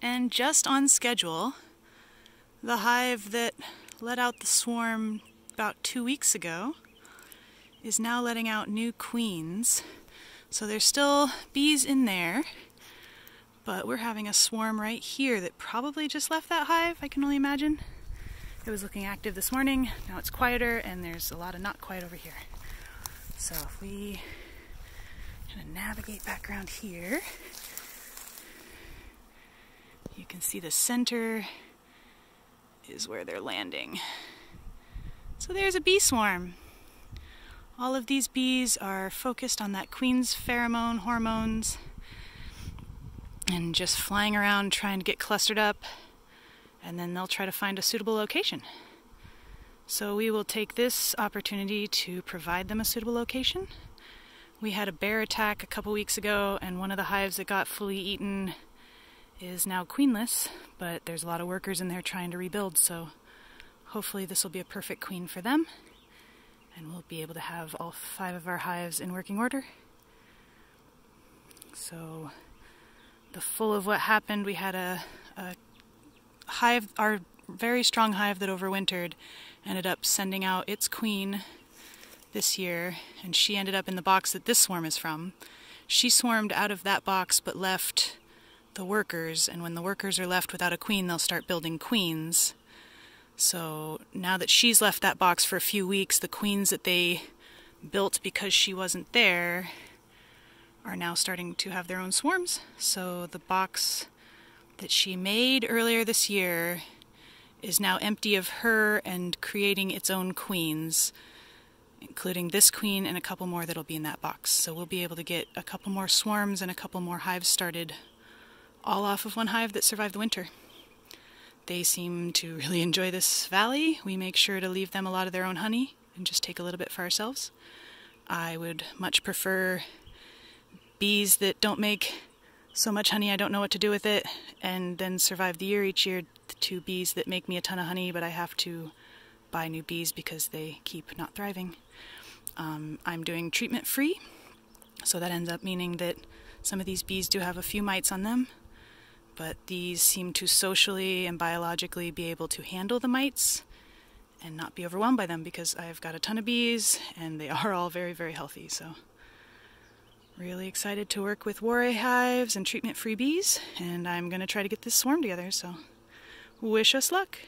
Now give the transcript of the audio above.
And just on schedule, the hive that let out the swarm about 2 weeks ago is now letting out new queens. So there's still bees in there, but we're having a swarm right here that probably just left that hive, I can only imagine. It was looking active this morning, now it's quieter, and there's a lot of not quiet over here. So if we kind of navigate back around here, you can see the center is where they're landing. So there's a bee swarm. All of these bees are focused on that queen's pheromone hormones and just flying around trying to get clustered up, and then they'll try to find a suitable location. So we will take this opportunity to provide them a suitable location. We had a bear attack a couple weeks ago, and one of the hives that got fully eaten is now queenless, but there's a lot of workers in there trying to rebuild, so hopefully this will be a perfect queen for them, and we'll be able to have all 5 of our hives in working order. So the full of what happened, we had a hive, our very strong hive that overwintered, ended up sending out its queen this year, and she ended up in the box that this swarm is from. She swarmed out of that box but left the workers, and when the workers are left without a queen, they'll start building queens. So now that she's left that box for a few weeks, the queens that they built because she wasn't there are now starting to have their own swarms. So the box that she made earlier this year is now empty of her and creating its own queens, including this queen and a couple more that'll be in that box. So we'll be able to get a couple more swarms and a couple more hives started, all off of one hive that survived the winter. They seem to really enjoy this valley. We make sure to leave them a lot of their own honey and just take a little bit for ourselves. I would much prefer bees that don't make so much honey I don't know what to do with it and then survive the year each year, to bees that make me a ton of honey but I have to buy new bees because they keep not thriving. I'm doing treatment free, so that ends up meaning that some of these bees do have a few mites on them, but these seem to socially and biologically be able to handle the mites and not be overwhelmed by them because I've got a ton of bees and they are all very, very healthy. So really excited to work with Warray hives and treatment-free bees, and I'm going to try to get this swarm together, so wish us luck.